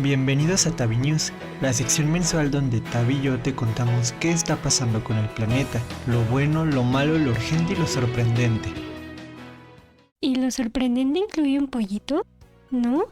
Bienvenidos a Tabi News, la sección mensual donde Tabi y yo te contamos qué está pasando con el planeta, lo bueno, lo malo, lo urgente y lo sorprendente. ¿Y lo sorprendente incluye un pollito? ¿No?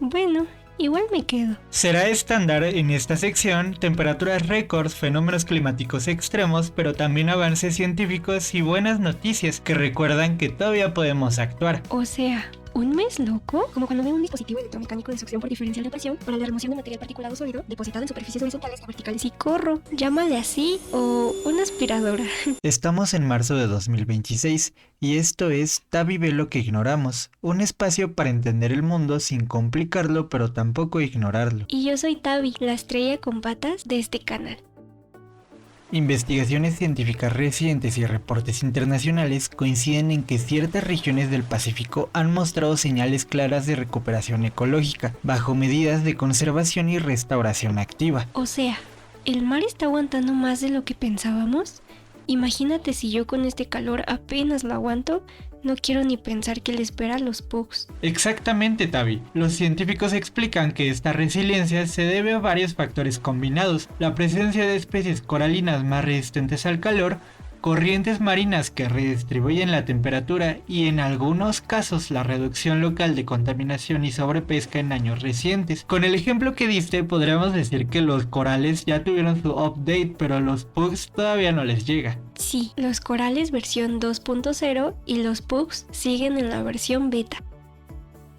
Bueno, igual me quedo. Será estándar en esta sección temperaturas récords, fenómenos climáticos extremos, pero también avances científicos y buenas noticias que recuerdan que todavía podemos actuar. O sea, ¿un mes loco? Como cuando veo un dispositivo electromecánico de succión por diferencial de presión para la remoción de material particulado sólido depositado en superficies horizontales o verticales. Sí, corro, llámale así, o una aspiradora. Estamos en marzo de 2026 y esto es Tabi ve lo que ignoramos, un espacio para entender el mundo sin complicarlo pero tampoco ignorarlo. Y yo soy Tabi, la estrella con patas de este canal. Investigaciones científicas recientes y reportes internacionales coinciden en que ciertas regiones del Pacífico han mostrado señales claras de recuperación ecológica, bajo medidas de conservación y restauración activa. O sea, ¿el mar está aguantando más de lo que pensábamos? Imagínate si yo con este calor apenas lo aguanto. No quiero ni pensar qué le espera a los pugs. Exactamente, Tabi. Los científicos explican que esta resiliencia se debe a varios factores combinados: la presencia de especies coralinas más resistentes al calor, corrientes marinas que redistribuyen la temperatura y en algunos casos la reducción local de contaminación y sobrepesca en años recientes. Con el ejemplo que diste podríamos decir que los corales ya tuvieron su update, pero a los pugs todavía no les llega. Sí, los corales versión 2.0 y los pugs siguen en la versión beta.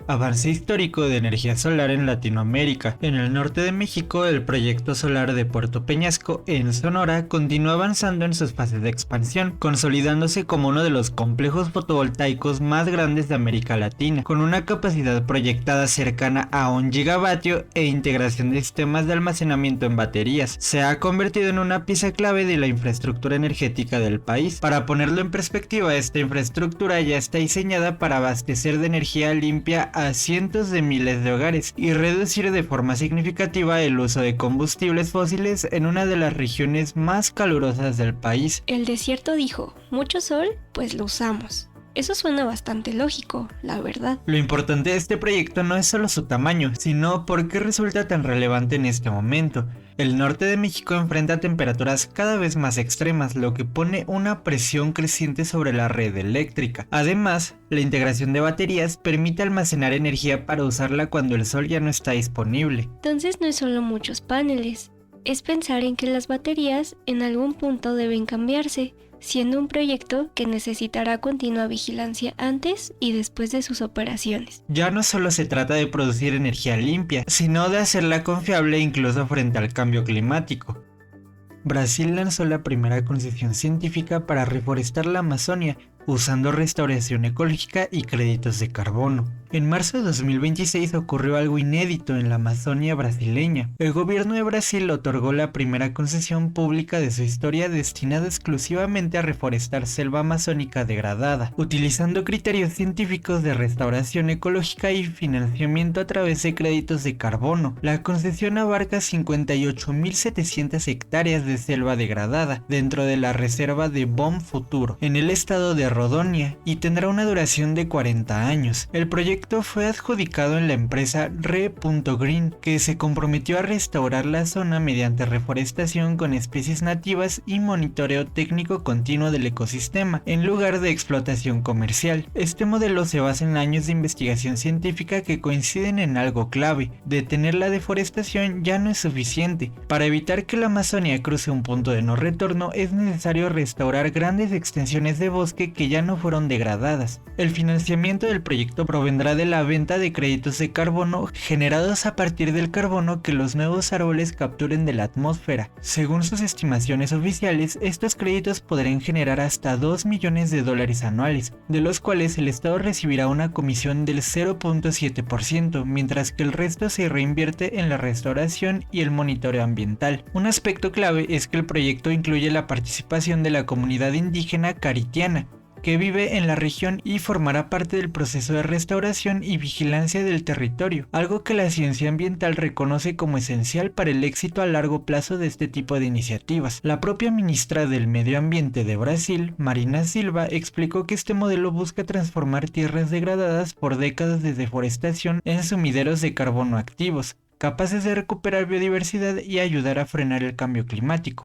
Avance histórico de energía solar en Latinoamérica. En el norte de México, el proyecto solar de Puerto Peñasco, en Sonora, continúa avanzando en sus fases de expansión, consolidándose como uno de los complejos fotovoltaicos más grandes de América Latina, con una capacidad proyectada cercana a 1 gigavatio e integración de sistemas de almacenamiento en baterías. Se ha convertido en una pieza clave de la infraestructura energética del país. Para ponerlo en perspectiva, esta infraestructura ya está diseñada para abastecer de energía limpia a cientos de miles de hogares y reducir de forma significativa el uso de combustibles fósiles en una de las regiones más calurosas del país. El desierto dijo, mucho sol, pues lo usamos. Eso suena bastante lógico, la verdad. Lo importante de este proyecto no es solo su tamaño, sino por qué resulta tan relevante en este momento. El norte de México enfrenta temperaturas cada vez más extremas, lo que pone una presión creciente sobre la red eléctrica. Además, la integración de baterías permite almacenar energía para usarla cuando el sol ya no está disponible. Entonces no es solo muchos paneles, es pensar en que las baterías en algún punto deben cambiarse, siendo un proyecto que necesitará continua vigilancia antes y después de sus operaciones. Ya no solo se trata de producir energía limpia, sino de hacerla confiable incluso frente al cambio climático. Brasil lanzó la primera concesión científica para reforestar la Amazonia, usando restauración ecológica y créditos de carbono. En marzo de 2026 ocurrió algo inédito en la Amazonia brasileña. El gobierno de Brasil otorgó la primera concesión pública de su historia destinada exclusivamente a reforestar selva amazónica degradada, utilizando criterios científicos de restauración ecológica y financiamiento a través de créditos de carbono. La concesión abarca 58.700 hectáreas de selva degradada dentro de la reserva de Bom Futuro, en el estado de Rodonia, y tendrá una duración de 40 años. El proyecto fue adjudicado en la empresa Re.Green, que se comprometió a restaurar la zona mediante reforestación con especies nativas y monitoreo técnico continuo del ecosistema, en lugar de explotación comercial. Este modelo se basa en años de investigación científica que coinciden en algo clave: detener la deforestación ya no es suficiente. Para evitar que la Amazonia cruce un punto de no retorno, es necesario restaurar grandes extensiones de bosque que ya no fueron degradadas. El financiamiento del proyecto provendrá de la venta de créditos de carbono generados a partir del carbono que los nuevos árboles capturen de la atmósfera. Según sus estimaciones oficiales, estos créditos podrían generar hasta $2 millones anuales, de los cuales el Estado recibirá una comisión del 0.7%, mientras que el resto se reinvierte en la restauración y el monitoreo ambiental. Un aspecto clave es que el proyecto incluye la participación de la comunidad indígena caritiana, que vive en la región y formará parte del proceso de restauración y vigilancia del territorio, algo que la ciencia ambiental reconoce como esencial para el éxito a largo plazo de este tipo de iniciativas. La propia ministra del Medio Ambiente de Brasil, Marina Silva, explicó que este modelo busca transformar tierras degradadas por décadas de deforestación en sumideros de carbono activos, capaces de recuperar biodiversidad y ayudar a frenar el cambio climático.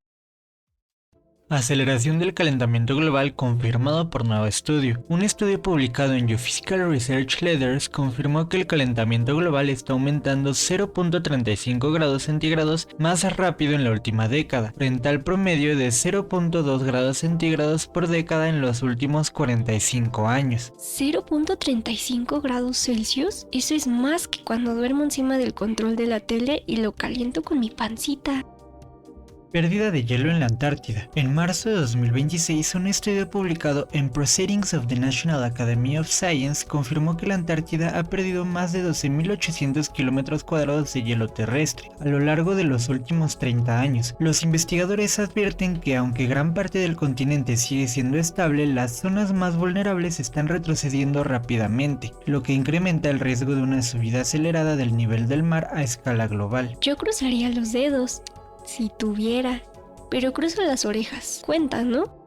Aceleración del calentamiento global confirmado por nuevo estudio. Un estudio publicado en Geophysical Research Letters confirmó que el calentamiento global está aumentando 0.35 grados centígrados más rápido en la última década, frente al promedio de 0.2 grados centígrados por década en los últimos 45 años. ¿0.35 grados Celsius? Eso es más que cuando duermo encima del control de la tele y lo caliento con mi pancita. Pérdida de hielo en la Antártida. En marzo de 2026, un estudio publicado en Proceedings of the National Academy of Science confirmó que la Antártida ha perdido más de 12.800 kilómetros cuadrados de hielo terrestre a lo largo de los últimos 30 años. Los investigadores advierten que aunque gran parte del continente sigue siendo estable, las zonas más vulnerables están retrocediendo rápidamente, lo que incrementa el riesgo de una subida acelerada del nivel del mar a escala global. Yo cruzaría los dedos. Si tuviera, pero cruzo las orejas. Cuenta, ¿no?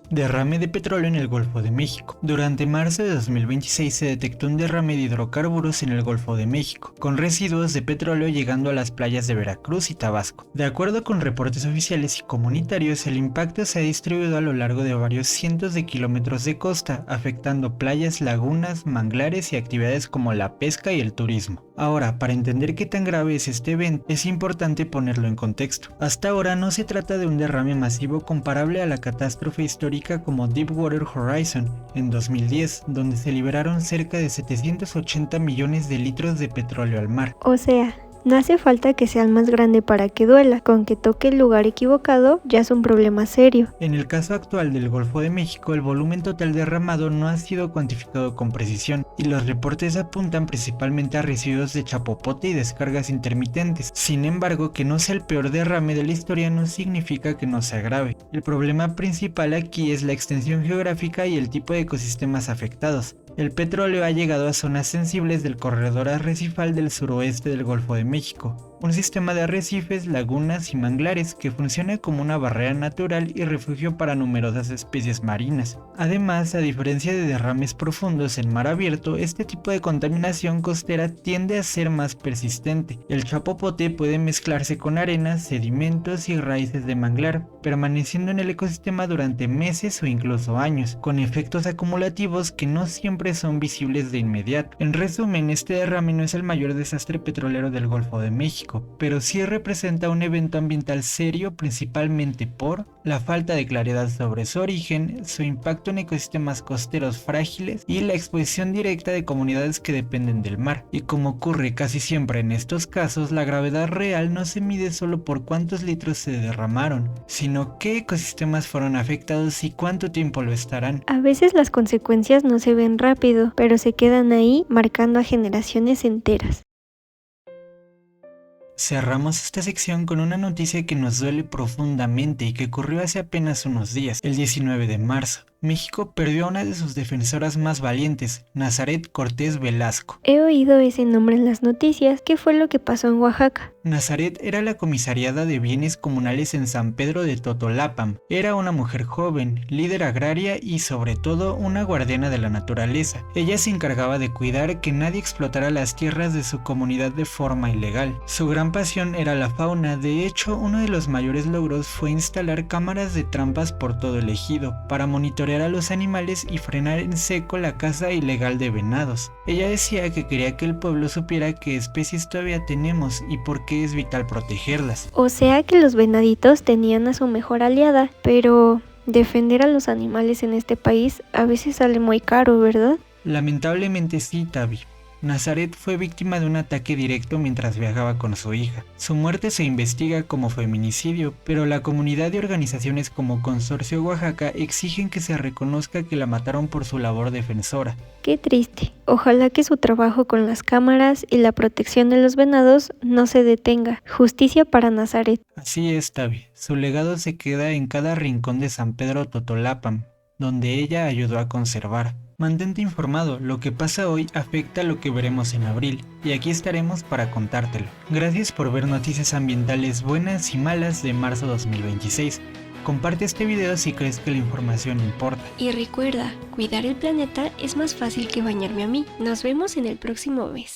Derrame de petróleo en el Golfo de México. Durante marzo de 2026 se detectó un derrame de hidrocarburos en el Golfo de México, con residuos de petróleo llegando a las playas de Veracruz y Tabasco. De acuerdo con reportes oficiales y comunitarios, el impacto se ha distribuido a lo largo de varios cientos de kilómetros de costa, afectando playas, lagunas, manglares y actividades como la pesca y el turismo. Ahora, para entender qué tan grave es este evento, es importante ponerlo en contexto. Hasta ahora no se trata de un derrame masivo comparable a la catástrofe histórica como Deepwater Horizon en 2010, donde se liberaron cerca de 780 millones de litros de petróleo al mar. O sea, no hace falta que sea el más grande para que duela, con que toque el lugar equivocado ya es un problema serio. En el caso actual del Golfo de México, el volumen total derramado no ha sido cuantificado con precisión, y los reportes apuntan principalmente a residuos de chapopote y descargas intermitentes. Sin embargo, que no sea el peor derrame de la historia no significa que no sea grave. El problema principal aquí es la extensión geográfica y el tipo de ecosistemas afectados. El petróleo ha llegado a zonas sensibles del corredor arrecifal del suroeste del Golfo de México, un sistema de arrecifes, lagunas y manglares que funciona como una barrera natural y refugio para numerosas especies marinas. Además, a diferencia de derrames profundos en mar abierto, este tipo de contaminación costera tiende a ser más persistente. El chapopote puede mezclarse con arenas, sedimentos y raíces de manglar, permaneciendo en el ecosistema durante meses o incluso años, con efectos acumulativos que no siempre son visibles de inmediato. En resumen, este derrame no es el mayor desastre petrolero del Golfo de México, pero sí representa un evento ambiental serio, principalmente por la falta de claridad sobre su origen, su impacto en ecosistemas costeros frágiles y la exposición directa de comunidades que dependen del mar. Y como ocurre casi siempre en estos casos, la gravedad real no se mide solo por cuántos litros se derramaron, sino qué ecosistemas fueron afectados y cuánto tiempo lo estarán. A veces las consecuencias no se ven rápido, pero se quedan ahí marcando a generaciones enteras. Cerramos esta sección con una noticia que nos duele profundamente y que ocurrió hace apenas unos días, el 19 de marzo. México perdió a una de sus defensoras más valientes, Nazaret Cortés Velasco. He oído ese nombre en las noticias. ¿Qué fue lo que pasó en Oaxaca? Nazaret era la comisariada de bienes comunales en San Pedro de Totolapam. Era una mujer joven, líder agraria y sobre todo una guardiana de la naturaleza. Ella se encargaba de cuidar que nadie explotara las tierras de su comunidad de forma ilegal. Su gran pasión era la fauna. De hecho, uno de los mayores logros fue instalar cámaras de trampas por todo el ejido para monitorear a los animales y frenar en seco la caza ilegal de venados. Ella decía que quería que el pueblo supiera qué especies todavía tenemos y por qué es vital protegerlas. O sea que los venaditos tenían a su mejor aliada, pero defender a los animales en este país a veces sale muy caro, ¿verdad? Lamentablemente sí, Tavi. Nazaret fue víctima de un ataque directo mientras viajaba con su hija. Su muerte se investiga como feminicidio, pero la comunidad y organizaciones como Consorcio Oaxaca exigen que se reconozca que la mataron por su labor defensora. Qué triste. Ojalá que su trabajo con las cámaras y la protección de los venados no se detenga. Justicia para Nazaret. Así es, Tavi. Su legado se queda en cada rincón de San Pedro Totolapam. donde ella ayudó a conservar. Mantente informado, lo que pasa hoy afecta a lo que veremos en abril, y aquí estaremos para contártelo. Gracias por ver noticias ambientales buenas y malas de marzo 2026. Comparte este video si crees que la información importa. Y recuerda, cuidar el planeta es más fácil que bañarme a mí. Nos vemos en el próximo mes.